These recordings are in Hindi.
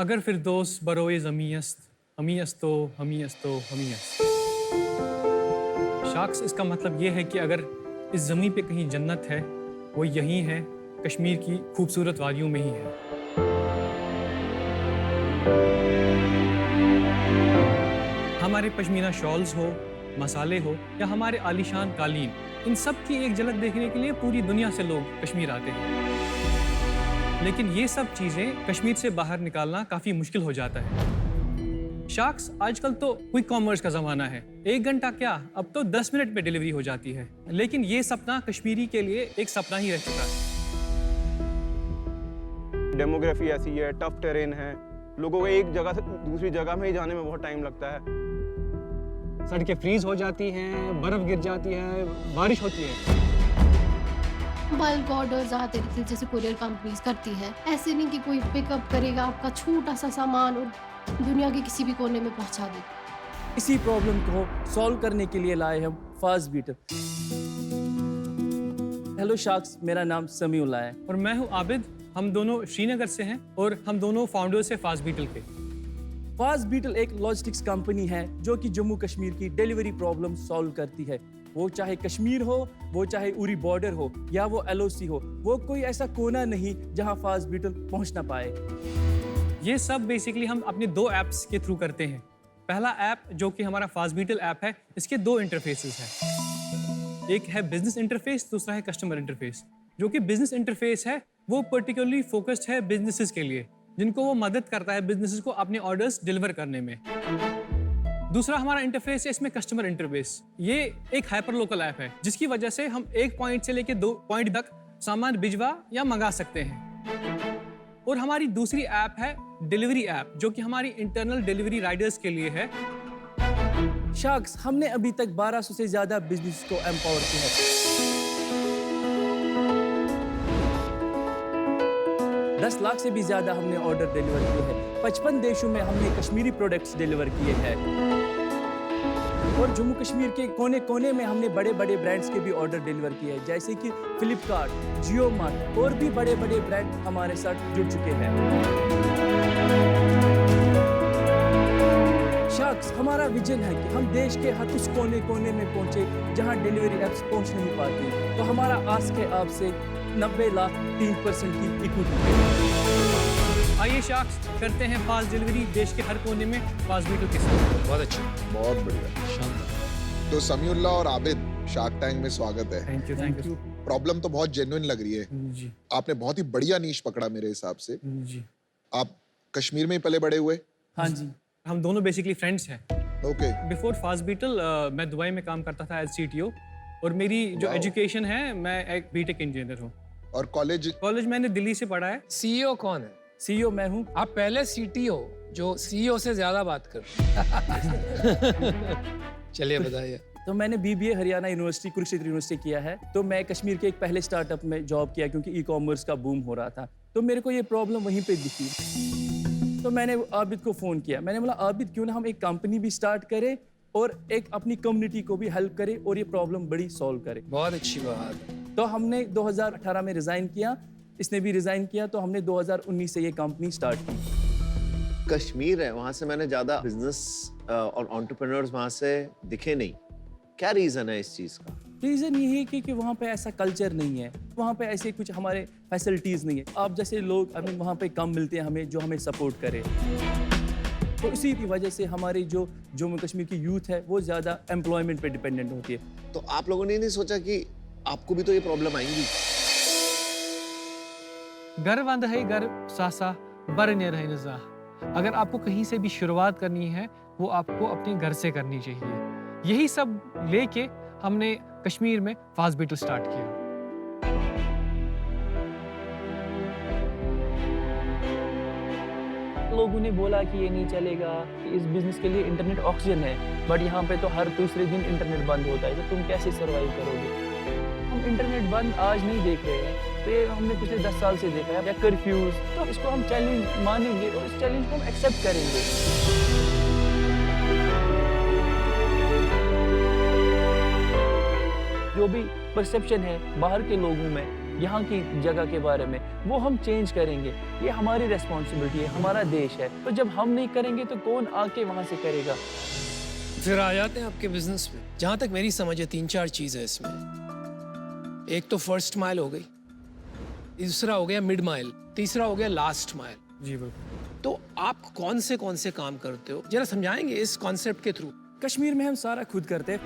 अगर फिरदौस बरोए ज़मीयस्त हमीयस्तो हमीयस्तो हमीयस्त। शाख्स इसका मतलब ये है कि अगर इस ज़मीन पे कहीं जन्नत है वो यहीं है, कश्मीर की खूबसूरत वादियों में ही है। हमारे पश्मीना शॉल्स हो, मसाले हो या हमारे आलीशान कालीन, इन सब की एक झलक देखने के लिए पूरी दुनिया से लोग कश्मीर आते हैं। लेकिन ये सब चीज़ें कश्मीर से बाहर निकालना काफ़ी मुश्किल हो जाता है। शाख्स आजकल तो क्विक कॉमर्स का ज़माना है, 1 घंटा क्या, अब तो 10 मिनट में डिलीवरी हो जाती है। लेकिन ये सपना कश्मीरी के लिए एक सपना ही रह चुका है। डेमोग्राफी ऐसी है, टफ टेरेन है, लोगों को एक जगह से दूसरी जगह में ही जाने में बहुत टाइम लगता है। सड़कें फ्रीज हो जाती हैं, बर्फ गिर जाती है, बारिश होती है। बल्क ऑर्डर ज़्यादा तरीके जैसे कुरियर कंपनीज करती है। ऐसे नहीं कि कोई पिकअप करेगा आपका छोटा सा सामान और दुनिया के किसी भी कोने में पहुंचा दे। इसी प्रॉब्लम को सॉल्व करने के लिए लाए हम फास्ट बीटल। हेलो शाख्स, मेरा नाम समीउल्लाह है और मैं हूँ आबिद। हम दोनों श्रीनगर से हैं और हम दोनों फाउंडर्स हैं फास्ट बीटल के। फास्ट बीटल एक लॉजिस्टिक्स कंपनी है जो कि जम्मू कश्मीर की डिलीवरी प्रॉब्लम सॉल्व करती है। वो चाहे कश्मीर हो, वो चाहे उरी बॉर्डर हो या वो LOC हो, वो कोई ऐसा कोना नहीं जहां फास्ट बीटल पहुंच ना पाए। ये सब बेसिकली हम अपने 2 ऐप्स के थ्रू करते हैं। पहला ऐप जो कि हमारा फास्ट बीटल ऐप है, इसके 2 इंटरफेसेस हैं। एक है बिजनेस इंटरफेस, दूसरा है कस्टमर इंटरफेस। जो कि बिजनेस इंटरफेस है वो पर्टिकुलरली फोकस्ड है बिजनेसेस के लिए, जिनको वो मदद करता है बिजनेसेस को अपने ऑर्डर्स डिलीवर करने में। दूसरा हमारा इंटरफेस है इसमें कस्टमर इंटरफेस। ये एक हाइपर लोकल ऐप है जिसकी वजह से हम एक पॉइंट से लेकर 2 पॉइंट तक सामान भिजवा या मंगा सकते हैं। और हमारी दूसरी ऐप है डिलीवरी ऐप, जो कि हमारी इंटरनल डिलीवरी राइडर्स के लिए है। शाख्स, हमने अभी तक 1200 से ज्यादा बिजनेस को एम्पावर किया है। 10 लाख से भी ज्यादा हमने ऑर्डर डिलीवर किए हैं। 55 देशों में हमने कश्मीरी प्रोडक्ट्स डिलीवर किए हैं और जम्मू कश्मीर के कोने कोने में हमने बड़े बड़े ब्रांड्स के भी ऑर्डर डिलीवर किए हैं, जैसे कि फ्लिपकार्ट, जियो मार्ट और भी बड़े बड़े ब्रांड हमारे साथ जुड़ चुके हैं। शाख्स, हमारा विजन है कि हम देश के हर उस कोने कोने में पहुंचे जहां डिलीवरी एप्स पहुंच नहीं पाती। तो हमारा आस्क है आपसे 90 लाख 3% की इक्विटी पे। आइए शाख्स, करते हैं फास्ट डिलीवरी देश के हर कोने में फास्ट बीटल के साथ। बहुत अच्छा, बहुत बढ़िया, शानदार। तो समीउल्लाह और आबिद, शार्क टैंक में स्वागत है। Thank you. प्रॉब्लम तो बहुत जेन्युइन लग रही है जी आपने बहुत ही बढ़िया नीश पकड़ा मेरे हिसाब से। जी। आप कश्मीर में ही पले बड़े हुए? हाँ जी, हम दोनों बेसिकली फ्रेंड्स हैं। ओके। बिफोर फास्ट बीटल मैं दुबई में काम करता था एज CTO और मेरी जो Wow. एजुकेशन है, मैं एक बीटेक इंजीनियर हूँ। और कॉलेज मैंने दिल्ली से पढ़ा है। CEO कौन है? CEO मैं हूँ। आप पहले CTO जो CEO से ज्यादा बात कर। चलिए बताइए। तो मैंने BBA Haryana university, Kurukshetra university किया है। तो मैं कश्मीर के एक पहले स्टार्टअप में जॉब किया क्योंकि ई-कॉमर्स का बूम हो रहा था। तो मेरे को ये प्रॉब्लम वहीं पे दिखी। तो मैंने आबिद को फ़ोन किया। मैंने बोला आबिद, क्यों ना हम एक कंपनी भी स्टार्ट करें और एक अपनी कम्युनिटी को भी हेल्प करें और ये प्रॉब्लम बड़ी सॉल्व करें। बहुत अच्छी बात है। तो हमने 2018 में रिज़ाइन किया, इसने भी रिज़ाइन किया, तो हमने 2019 से ये कंपनी स्टार्ट की। कश्मीर है, वहाँ से मैंने ज़्यादा बिजनेस और एंटरप्रेन्योर्स वहाँ से दिखे नहीं। क्या रीज़न है इस चीज़ का? रीज़न यही है कि वहाँ पे ऐसा कल्चर नहीं है, वहाँ पे ऐसे कुछ हमारे फैसिलिटीज़ नहीं है। आप जैसे लोग हमें वहाँ पे कम मिलते हैं, हमें जो हमें सपोर्ट करे। तो इसी की वजह से हमारी जो जम्मू कश्मीर की यूथ है वो ज़्यादा एम्प्लॉयमेंट पे डिपेंडेंट होती है। तो आप लोगों ने नहीं सोचा कि आपको भी तो ये प्रॉब्लम आएंगी? घर वंद है घर सासा बरने रहे नजा। अगर आपको कहीं से भी शुरुआत करनी है वो आपको अपने घर से करनी चाहिए। यही सब लेके हमने कश्मीर में फास्ट बीटल स्टार्ट किया। लोगों ने बोला कि ये नहीं चलेगा, कि इस बिजनेस के लिए इंटरनेट ऑक्सीजन है, बट यहाँ पे तो हर दूसरे दिन इंटरनेट बंद होता है, तो तुम कैसे सर्वाइव करोगे? हम इंटरनेट बंद आज नहीं देख रहे हैं, तो ये हमने पिछले 10 साल से देखा है। या कर्फ्यूज, तो इसको हम चैलेंज मानेंगे और इस चैलेंज को हम एक्सेप्ट करेंगे। जो भी परसेप्शन है बाहर के लोगों में यहाँ की जगह के बारे में, वो हम चेंज करेंगे। ये हमारी रेस्पॉन्सिबिलिटी है, हमारा देश है। तो जब हम नहीं करेंगे तो कौन आके वहाँ से करेगा? फिर आ जाते हैं आपके बिजनेस में। जहाँ तक मेरी समझ है 3-4 चीज़ है इसमें। एक तो फर्स्ट माइल हो गई, दूसरा हो गया मिड माइल, तीसरा हो गया लास्ट माइल। जी बिल्कुल। तो आप कौन से काम करते हो, जरा समझाएंगे इस कॉन्सेप्ट के थ्रू? कश्मीर में हम सारा खुद करते हैं।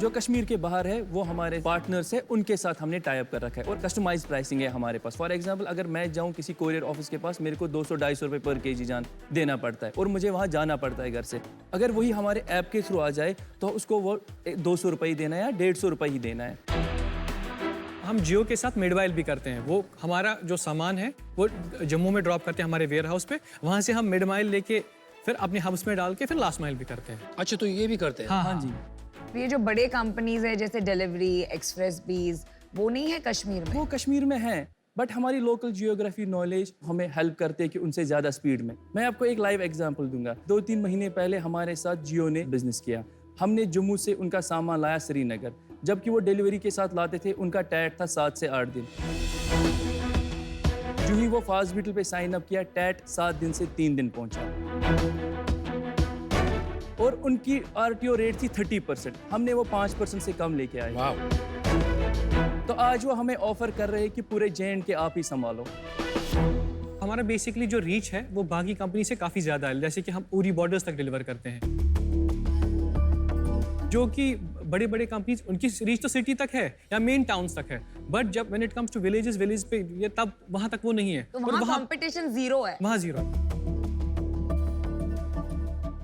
जो कश्मीर के बाहर है वो हमारे पार्टनर्स है, उनके साथ हमने टाई अप कर रखा है और कस्टमाइज प्राइसिंग है हमारे पास। फॉर एग्जांपल, अगर मैं जाऊं किसी कोरियर ऑफिस के पास, मेरे को 200-250 रुपये पर केजी जान देना पड़ता है और मुझे वहां जाना पड़ता है घर से। अगर वही हमारे ऐप के थ्रू आ जाए तो उसको वो 200 रुपये ही देना है या 150 रुपये ही देना है। हम जियो के साथ मिडवाइल भी करते हैं। वो हमारा जो सामान है वो जम्मू में ड्रॉप करते हैं हमारे वेयर हाउस पे, वहाँ से हम मिड माइल लेके फिर अपने हब्स में डाल के फिर लास्ट माइल भी करते हैं। अच्छा, तो ये भी करते हैं? हाँ जी। तो ये जो बड़े कंपनीज है जैसे डिलीवरी, एक्सप्रेस बीज, वो नहीं है कश्मीर में? वो कश्मीर में है, बट हमारी लोकल जियोग्राफी नॉलेज हमें हेल्प करते हैं कि उनसे ज़्यादा स्पीड में। मैं आपको एक लाइव एग्जांपल दूंगा। 2-3 महीने पहले हमारे साथ जियो ने बिजनेस किया। हमने जम्मू से उनका सामान लाया श्रीनगर, जबकि वो डिलीवरी के साथ लाते थे, उनका टैट था 7 से 8 दिन। जो ही वो फास्ट बीटल पे साइन अप किया, टैट 7 दिन से 3 दिन पहुंचा और उनकी RTO रेट थी 30%। हमने वो 5% से कम लेके आए। वाह। तो आज वो हमें ऑफर कर रहे हैं कि पूरे JNK आप ही संभालो। हमारा बेसिकली जो रीच है वो बाकी कंपनी से काफ़ी ज़्यादा है। जैसे कि हम उरी बॉर्डर्स तक डिलीवर करते हैं, जो कि बड़े बड़े कंपनीज उनकी रीच तो सिटी तक है या मेन टाउन्स तक है, बट जब when it comes to villages, village पे ये तब वहाँ तक वो नहीं है। तो वहाँ कंपटीशन जीरो है? वहाँ जीरो है।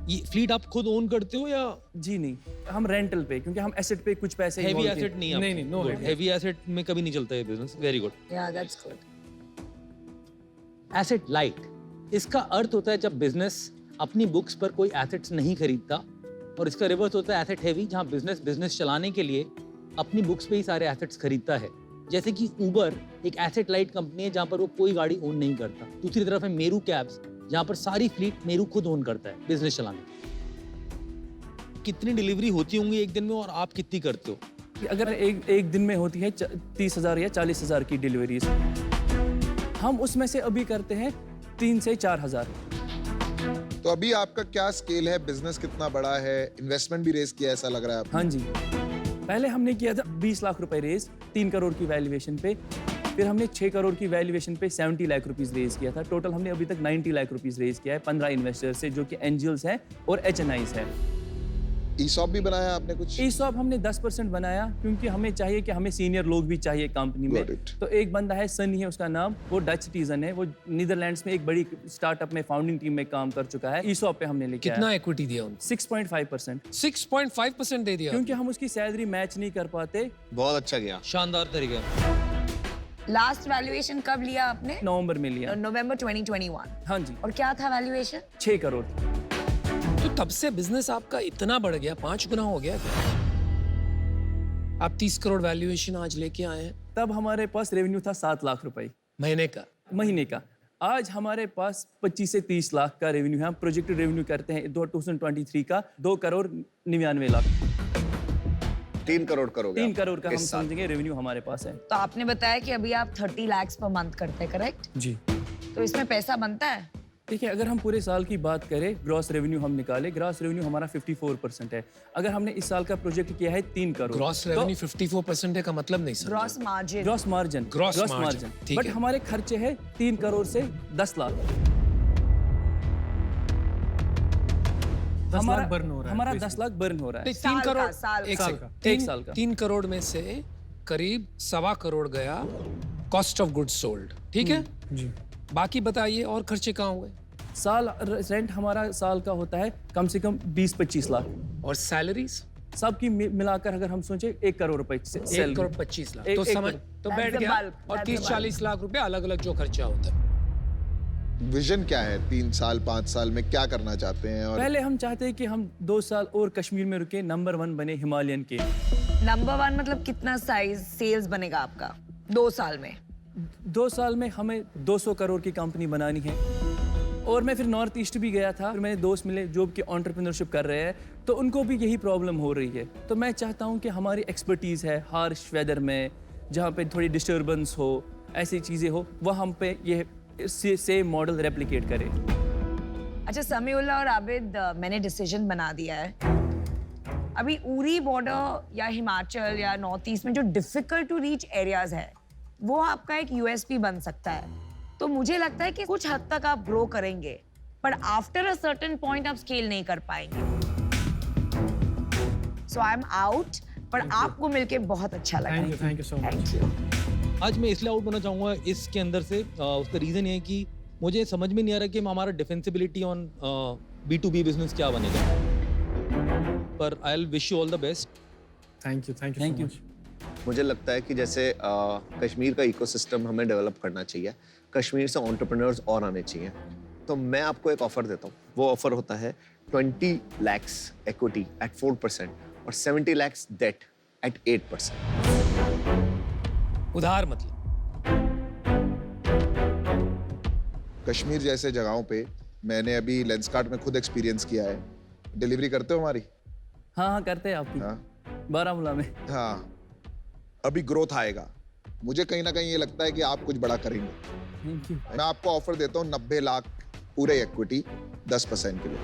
ये फ्लीट आप खुद ओन करते हो या? जी नहीं, हम रेंटल पे, क्योंकि हम एसेट पे कुछ पैसे हेवी involve एसेट नहीं? नहीं, नो हेवी एसेट में कभी नहीं चलता है बिजनेस। Very good. या दैट्स गुड। एसेट लाइट, इसका अर्थ होता है जब बिजनेस अपनी बुक्स पर कोई एसेट्स नहीं खरीदता, और इसका रिवर्स होता है एसेट हेवी, जहां बिजनेस चलाने के लिए अपनी बुक्स पे ही सारे एसेट्स खरीदता है। जैसे कि उबर एक एसेट लाइट कंपनी है जहां पर वो कोई गाड़ी ओन नहीं करता। दूसरी तरफ है मेरू कैब्स, जहां पर सारी फ्लीट मेरू खुद ओन करता है बिजनेस चलाने। कितनी डिलीवरी होती होंगी एक दिन में और आप कितनी करते हो? अगर एक दिन में होती है 30,000 या 40,000 की डिलीवरीज, हम उसमें से अभी करते हैं 3 से 4,000। तो अभी आपका क्या स्केल है, बिजनेस कितना बड़ा है, इन्वेस्टमेंट भी रेज किया ऐसा लग रहा है आपने? हाँ जी, पहले हमने किया था 20 लाख रुपए रेज 3 करोड़ की वैल्यूएशन पे, फिर हमने 6 करोड़ की वैल्यूएशन पे 70 लाख रुपीस रेज किया था। टोटल हमने अभी तक 90 लाख रुपीस रेज किया है 15 इन्वेस्टर्स से, जो कि एंजल्स हैं और HNIs हैं। ESOP भी बनाया आपने कुछ? ESOP हमने 10% बनाया, क्योंकि हमें चाहिए कि हमें सीनियर लोग भी चाहिए कंपनी में। Got it. तो एक बंदा है, सनी है उसका नाम, वो डच सिटीजन है, वो नीदरलैंड्स में एक बड़ी स्टार्टअप में फाउंडिंग टीम में काम कर चुका है। ESOP पे हमने लेके कितना इक्विटी दिया उनको? 6.5%। 6.5% दे दिया? क्योंकि हम उसकी सैलरी मैच नहीं कर पाते। बहुत अच्छा गया। शानदार तरीका। लास्ट वैल्यूएशन कब लिया आपने? नवंबर में लिया। नवंबर 2021। हाँ जी। और क्या था वैल्यूएशन? 6 करोड़। तो तब से बिजनेस आपका इतना बढ़ गया, 5 गुना हो गया क्या? आप 30 करोड़ वैल्यूएशन आज लेके आए हैं। तब हमारे पास रेवेन्यू था 7 लाख रुपए महीने का। महीने का। आज हमारे पास 25 से 30 लाख का रेवेन्यू है। हम प्रोजेक्टेड रेवेन्यू करते हैं 2023 का 2 करोड़ 99 लाख। 3 करोड़ करोगे? 3 करोड़ का हम इस साल। समझेंगे रेवेन्यू हमारे पास है। तो आपने बताया कि अभी आप 30 लाख पर मंथ करते हैं, करेक्ट? जी। तो इसमें पैसा बनता है? देखिए, अगर हम पूरे साल की बात करें, ग्रॉस रेवेन्यू हम निकाले, ग्रॉस रेवेन्यू हमारा 54% है। अगर हमने इस साल का प्रोजेक्ट किया है 3 करोड़, ग्रॉस रेवेन्यू 54% है का मतलब नहीं समझा। Gross margin? Gross margin, Gross margin, ठीक बट है। हमारे खर्चे हैं 3 करोड़ से 10 लाख। 10 लाख बर्न हो रहा है। हमारा 10 लाख बर्न हो रहा है। 3 करोड़ साल एक साल सेकंड, का। 1 साल का। 3 करोड़ में से करीब 1.25 करोड़ गया कॉस्ट ऑफ गुड्स सोल्ड, ठीक है? जी। बाकी बताइए और खर्चे कहाँ हुए? साल रेंट हमारा साल का होता है कम से कम 20-25 लाख। और सैलरीज सबकी मिलाकर अगर हम सोचे 1 करोड़ रुपए से 1 salary। करोड़ 25 लाख। एक- तो एक समझ करोड़। तो That's बैठ the गया। bulk, और that's the 30-40 लाख रुपए अलग अलग जो खर्चा होता है। विजन क्या है 3 साल 5 साल में, क्या करना चाहते हैं? और पहले हम चाहते हैं कि हम 2 साल और कश्मीर में रुके, नंबर 1 बने हिमालयन के। नंबर 1 मतलब कितना साइज सेल्स बनेगा आपका 2 साल में? 2 साल में हमें 200 करोड़ की कंपनी बनानी है। और मैं फिर नॉर्थ ईस्ट भी गया था, फिर मेरे दोस्त मिले जो कि एंटरप्रेन्योरशिप कर रहे हैं, तो उनको भी यही प्रॉब्लम हो रही है। तो मैं चाहता हूँ कि हमारी एक्सपर्टीज़ है हार्श वेदर में, जहाँ पे थोड़ी डिस्टर्बेंस हो, ऐसी चीज़ें हो, वह हम पे ये सेम मॉडल रेप्लिकेट करे। अच्छा समीउल्लाह और आबिद, मैंने डिसीजन बना दिया है। अभी उरी बॉर्डर या हिमाचल या नॉर्थ ईस्ट में जो डिफिकल्ट टू रीच एरियाज है, वो आपका एक यूएसपी बन सकता है। तो मुझे लगता है कि कुछ हद तक आप ग्रो करेंगे, पर आफ्टर अ सर्टेन पॉइंट आप स्केल नहीं कर पाएंगे। सो आई एम आउट, पर आपको मिलके बहुत अच्छा लगा। Thank you so much. Thank you. आज मैं इसलिए आउट होना चाहूँगा इसके अंदर से, उसका रीज़न ये है कि मुझे समझ में नहीं आ रहा कि हमारा डिफेंसिबिलिटी ऑन B2B बिजनेस क्या बनेगा, पर I will wish you all the best. Thank you Thank so you. Much. मुझे लगता है कि जैसे कश्मीर का इकोसिस्टम हमें डेवलप करना चाहिए, कश्मीर से एंटरप्रेन्योर्स और आने चाहिए। तो मैं आपको एक ऑफर देता हूँ, वो ऑफर होता है 20 lakhs equity at 4% और 70 lakhs debt at 8%। उधार मतलब कश्मीर जैसे जगहों पे मैंने अभी लेंसकार्ट में खुद एक्सपीरियंस किया है। डिलीवरी करते हो हमारी? हाँ करते हैं आपकी, हाँ बारामूला में। हाँ, अभी ग्रोथ आएगा। मुझे कहीं ना कहीं ये लगता है कि आप कुछ बड़ा करेंगे। Thank you. मैं आपको ऑफर देता हूँ 90 लाख पूरे इक्विटी 10% के लिए।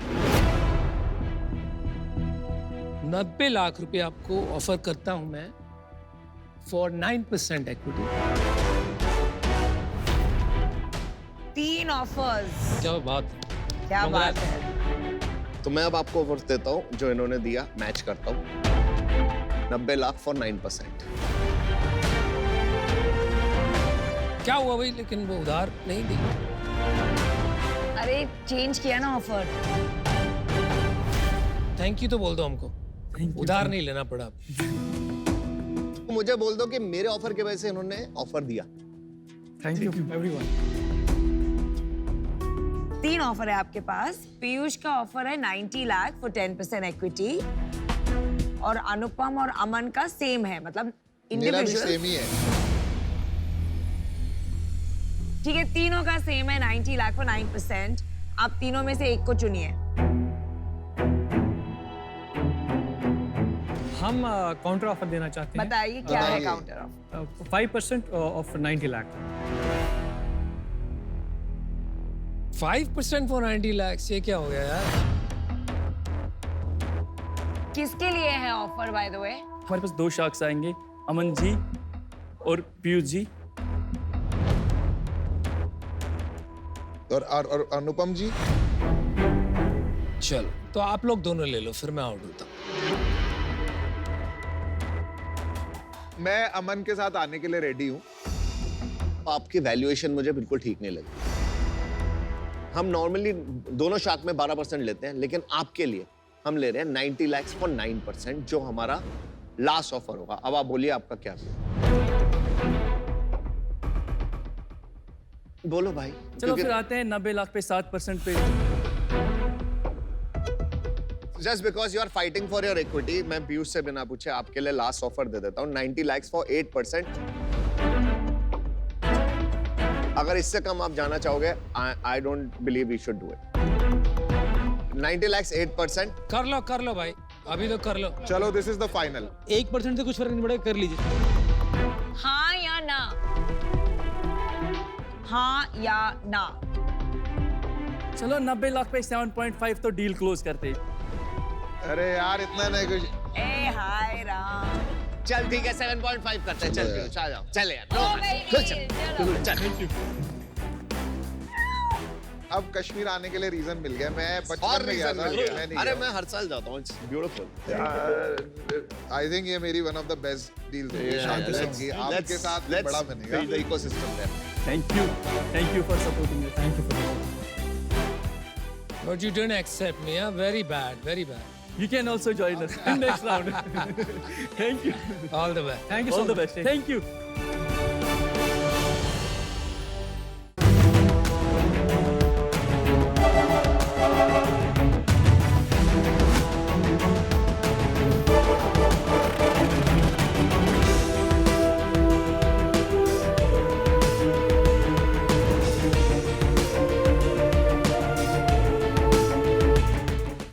90 लाख रुपए आपको ऑफर करता हूं मैं फॉर 9% इक्विटी। 3 ऑफर्स, क्या बात है। क्या बात है। तो मैं अब आपको ऑफर देता हूँ जो इन्होंने दिया, मैच करता हूँ। 90 लाख फॉर 9%। क्या हुआ भाई, लेकिन वो उधार नहीं दी। अरे चेंज किया ना ऑफर। थैंक यू तो बोल दो हमको, उधार नहीं लेना पड़ा। तो मुझे बोल दो कि मेरे ऑफर के वजह से इन्होंने ऑफर दिया। Thank you everyone. 3 ऑफर है आपके पास। पीयूष का ऑफर है 90 लाख फॉर 10% इक्विटी, और अनुपम और अमन का सेम है, मतलब मेरा भी इंडिविजुअल। सेम ही है। ठीक है, तीनों का सेम है 90 लाख फॉर 9%। आप तीनों में से एक को चुनिए। हम काउंटर ऑफर देना चाहते हैं। बताइए क्या है बताइए। Counter offer. 5% of 90 lakh. 5% for 90 lakh, ये क्या हो गया यार। किसके लिए है ऑफर बाय द वे? हमारे पास 2 शार्क्स आएंगे, अमन जी और पीयूष जी। और अनुपम जी? चलो तो आप लोग दोनों ले लो, फिर मैं आउट होता हूँ। मैं अमन के साथ आने के लिए रेडी हूँ। आपकी वैल्यूएशन मुझे बिल्कुल ठीक नहीं लगी। हम नॉर्मली दोनों शार्क में 12% लेते हैं, लेकिन आपके लिए हम ले रहे हैं 90 lakhs फॉर 9%, जो हमारा लास्ट ऑफर होगा। अब आप बोलिए आपका क्या है? बोलो भाई। चलो फिर आते हैं 90 लाख पे 7% पे। Just because you are fighting for your equity, मैं पीयूष से बिना पूछे आपके लिए लास्ट ऑफर दे देता हूँ 90 lakhs फॉर 8%। अगर इससे कम आप जाना चाहोगे, I don't believe we should do it. 90 lakhs 8%। कर लो भाई, अभी तो कर लो। चलो, दिस इज द फाइनल। 1% से कुछ फर्क नहीं पड़ेगा, कर लीजिए। हाँ या ना? हाँ या ना? चलो 90 लाख पे 7.5 तो डील क्लोज करते। अरे यार, इतना नहीं कुछ। ए हाय राम। चल ठीक है, 7.5 करते हैं। चल पीयूष आ जाओ, चल यार। ओ मेरी चल चल चलो। चल। अब कश्मीर आने के लिए रीजन मिल गया। मैं और बचपन में गया रीजन था, मिल गया। मैं नहीं अरे गया। मैं हर साल जाता हूँ, इट्स ब्यूटीफुल। आई थिंक ये मेरी one of the best deals होगी शादी की। आपके साथ बड़ा बनेगा। build the ecosystem there. Thank you for supporting me. Thank you for But you didn't accept me, yeah? Very bad, very bad. You can also join us in next round. Thank you. All the best. Thank you All so the much. best. Thank you.